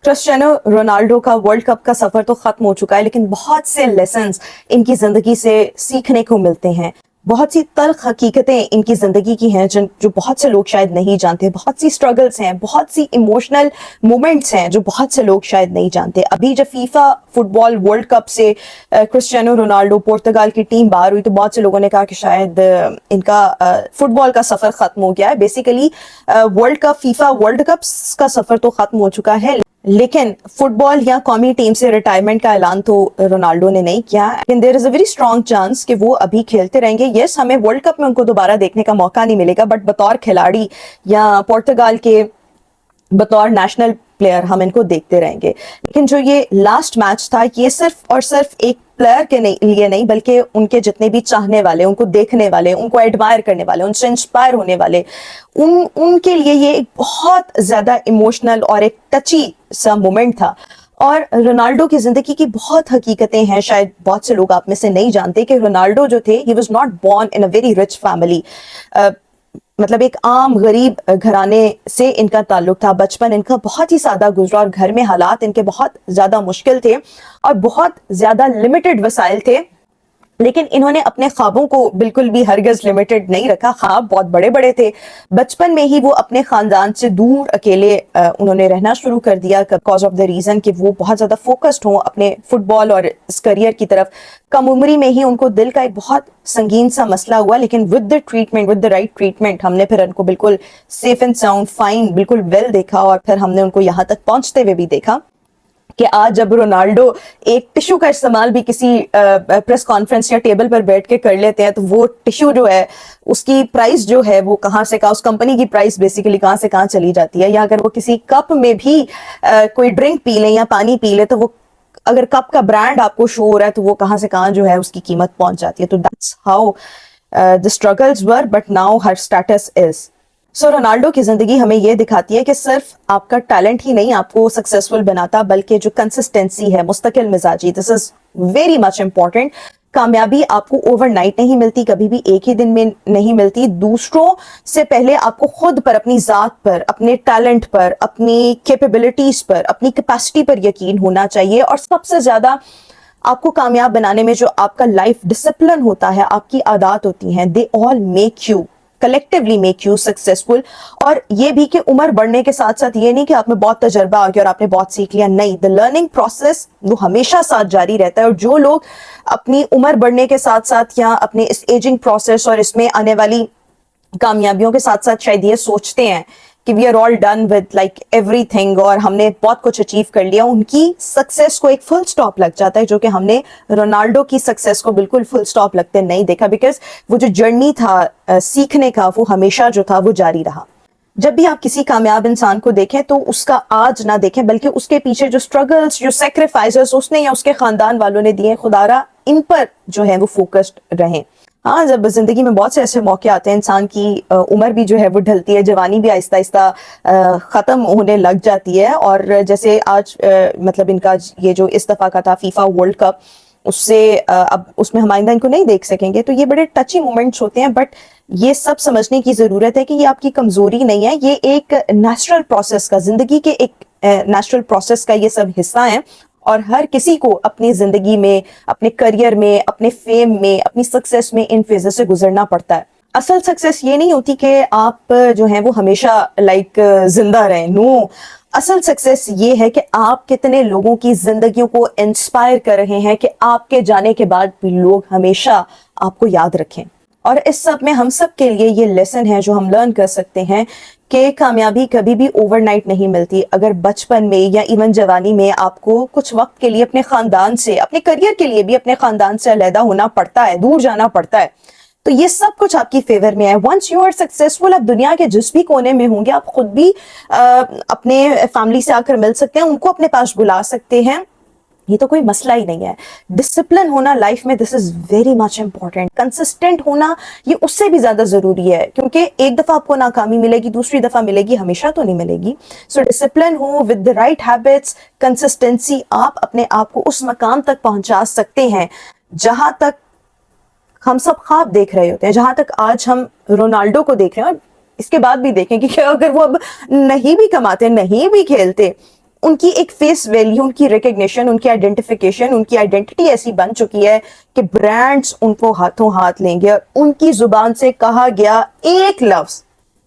Cristiano Ronaldo का world cup का सफर तो खत्म हो चुका है, लेकिन बहुत से लेसन्स इनकी जिंदगी से सीखने को मिलते हैं। बहुत सी तल्ख हकीकतें इनकी जिंदगी की हैं जो बहुत से लोग शायद नहीं जानते। बहुत सी स्ट्रगल्स हैं, बहुत सी इमोशनल मोमेंट्स हैं जो बहुत से लोग शायद नहीं जानते। अभी जब फीफा फुटबॉल वर्ल्ड कप से क्रिस्टियानो रोनाल्डो पोर्तुगाल की टीम बाहर हुई तो बहुत से लोगों ने कहा कि शायद इनका फुटबॉल का सफर खत्म हो गया है। Basically world cup, FIFA world cup का सफर तो खत्म हो चुका है, लेकिन फुटबॉल या कौमी टीम से रिटायरमेंट का ऐलान तो रोनाल्डो ने नहीं किया। लेकिन there is a very strong chance कि वो अभी खेलते रहेंगे। यस, हमें वर्ल्ड कप में उनको दोबारा देखने का मौका नहीं मिलेगा, बट बतौर खिलाड़ी या पोर्तुगाल के बतौर नेशनल प्लेयर हम इनको देखते रहेंगे। लेकिन जो ये लास्ट मैच था, ये सिर्फ और सिर्फ एक प्लेयर के लिए नहीं, बल्कि उनके जितने भी चाहने वाले, उनको देखने वाले, उनको एडमायर करने वाले, उनसे इंस्पायर होने वाले, उनके लिए ये एक बहुत ज्यादा इमोशनल और एक टची सा मोमेंट था। और रोनाल्डो की जिंदगी की बहुत हकीकतें हैं, शायद बहुत से लोग आप में से नहीं जानते कि रोनाल्डो जो थे, he was not born in a very rich family. मतलब एक आम गरीब घराने से इनका ताल्लुक था। बचपन इनका बहुत ही सादा गुजरा और घर में हालात इनके बहुत ज्यादा मुश्किल थे और बहुत ज्यादा लिमिटेड वसाइल थे। लेकिन इन्होंने अपने ख्वाबों को बिल्कुल भी हरगिज़ लिमिटेड नहीं रखा। ख्वाब बहुत बड़े बड़े थे। बचपन में ही वो अपने खानदान से दूर अकेले उन्होंने रहना शुरू कर दिया, बिकॉज ऑफ द रीज़न कि वो बहुत ज़्यादा फोकस्ड हों अपने फुटबॉल और इस करियर की तरफ। कम उम्री में ही उनको दिल का एक बहुत संगीन सा मसला हुआ, लेकिन with the treatment, with the right treatment, हमने फिर उनको बिल्कुल सेफ एंड साउंड, फाइन, बिल्कुल वेल देखा और फिर हमने उनको यहाँ तक पहुँचते हुए भी देखा कि आज जब रोनाल्डो एक टिश्यू का इस्तेमाल भी किसी प्रेस कॉन्फ्रेंस या टेबल पर बैठ के कर लेते हैं, तो वो टिश्यू जो है उसकी प्राइस जो है वो कहाँ से कहाँ, उस कंपनी की प्राइस बेसिकली कहाँ से कहाँ चली जाती है। या अगर वो किसी कप में भी कोई ड्रिंक पी ले या पानी पी ले, तो वो अगर कप का ब्रांड आपको शो हो रहा है तो वो कहाँ से कहाँ जो है उसकी कीमत पहुंच जाती है। तो that's how the struggles were, but now her status is. So Ronaldo की जिंदगी हमें यह दिखाती है कि सिर्फ आपका टैलेंट ही नहीं आपको सक्सेसफुल बनाता, बल्कि जो कंसिस्टेंसी है, मुस्तकिल मिजाजी, this is very much important. कामयाबी आपको ओवरनाइट नहीं मिलती, कभी भी एक ही दिन में नहीं मिलती। दूसरों से पहले आपको खुद पर, अपनी जात पर, अपने टैलेंट पर, अपनी कैपेबिलिटीज पर, अपनी कैपेसिटी पर यकीन होना चाहिए। और सबसे ज्यादा आपको कामयाब बनाने में जो आपका लाइफ डिसिप्लिन होता है, आपकी आदत होती हैं, they all make you, collectively make you successful. और ये भी कि उम्र बढ़ने के साथ साथ ये नहीं कि आप में बहुत तजर्बा आ गया और आपने बहुत सीख लिया, नहीं, द लर्निंग प्रोसेस वो हमेशा साथ जारी रहता है। और जो लोग अपनी उम्र बढ़ने के साथ साथ या अपने इस एजिंग प्रोसेस और इसमें आने वाली कामयाबियों के साथ साथ शायद ये सोचते हैं कि we are all done with like everything और हमने बहुत कुछ अचीव कर लिया, उनकी सक्सेस को एक फुल स्टॉप लग जाता है, जो कि हमने रोनाल्डो की सक्सेस को बिल्कुल फुल स्टॉप लगते नहीं देखा। बिकॉज वो जो जर्नी था सीखने का, वो हमेशा जो था वो जारी रहा। जब भी आप किसी कामयाब इंसान को देखें तो उसका आज ना देखें, बल्कि उसके पीछे जो स्ट्रगल्स, जो सेक्रीफाइसेस उसने या उसके खानदान वालों ने दिए, खुदारा इन पर जो है वो फोकस्ड रहें। हाँ, जब जिंदगी में बहुत से ऐसे मौके आते हैं, इंसान की उम्र भी जो है वो ढलती है, जवानी भी आहिस्ता आहिस्ता खत्म होने लग जाती है। और जैसे आज मतलब इनका ये जो इस दफा का था फीफा वर्ल्ड कप, उससे अब उसमें हम आइंदा इनको नहीं देख सकेंगे। तो ये बड़े टची मोमेंट्स होते हैं, बट ये सब समझने की जरूरत है कि ये आपकी कमजोरी नहीं है, ये एक नेचुरल प्रोसेस का, जिंदगी के एक नेचुरल प्रोसेस का ये सब हिस्सा है। और हर किसी को अपनी जिंदगी में, अपने करियर में, अपने फेम में, अपनी सक्सेस में इन फेजेस से गुजरना पड़ता है। असल सक्सेस ये नहीं होती कि आप जो है वो हमेशा लाइक जिंदा रहें, नो। असल सक्सेस ये है कि आप कितने लोगों की जिंदगियों को इंस्पायर कर रहे हैं कि आपके जाने के बाद भी लोग हमेशा आपको याद रखें। और इस सब में हम सब के लिए ये लेसन है जो हम लर्न कर सकते हैं कि कामयाबी कभी भी ओवरनाइट नहीं मिलती। अगर बचपन में या इवन जवानी में आपको कुछ वक्त के लिए अपने खानदान से, अपने करियर के लिए भी अपने खानदान से अलहदा होना पड़ता है, दूर जाना पड़ता है, तो ये सब कुछ आपकी फेवर में है। वंस यू आर सक्सेसफुल, आप दुनिया के जिस भी कोने में होंगे, आप खुद भी अपने फैमिली से आकर मिल सकते हैं, उनको अपने पास बुला सकते हैं, ये तो कोई मसला ही नहीं है। डिसिप्लिन होना लाइफ में, this is very much important. Consistent होना ये उससे भी ज्यादा जरूरी है, क्योंकि एक दफा आपको नाकामी मिलेगी, दूसरी दफा मिलेगी, हमेशा तो नहीं मिलेगी। सो डिसिप्लिन हो with the right habits, consistency, आप अपने आप को उस मकाम तक पहुंचा सकते हैं जहां तक हम सब ख्वाब देख रहे होते हैं, जहां तक आज हम रोनाल्डो को देख रहे हैं। और इसके बाद भी देखें कि अगर वो अब नहीं भी कमाते, नहीं भी खेलते, ان کی ایک فیس ویلیو، ان کی ریکگنیشن، ان کی آئیڈینٹیفیکیشن، ان کی آئیڈینٹی ایسی بن چکی ہے کہ برانڈز ان کو ہاتھوں ہاتھ لیں گے، اور ان کی زبان سے کہا گیا ایک لفظ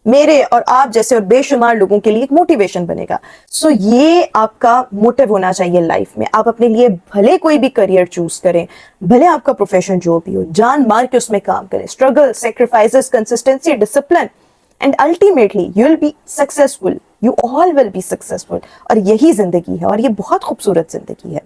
میرے اور آپ جیسے اور بے شمار لوگوں کے لیے ایک موٹیویشن بنے گا. سو یہ آپ کا موٹیو ہونا چاہیے لائف میں. آپ اپنے لیے بھلے کوئی بھی کریئر چوز کریں، بھلے آپ کا پروفیشن جو بھی ہو، جان مار کے اس میں کام کریں، struggle, sacrifices, consistency, discipline, and ultimately you will be successful. You all will be successful. اور یہی زندگی ہے، اور یہ بہت خوبصورت زندگی ہے.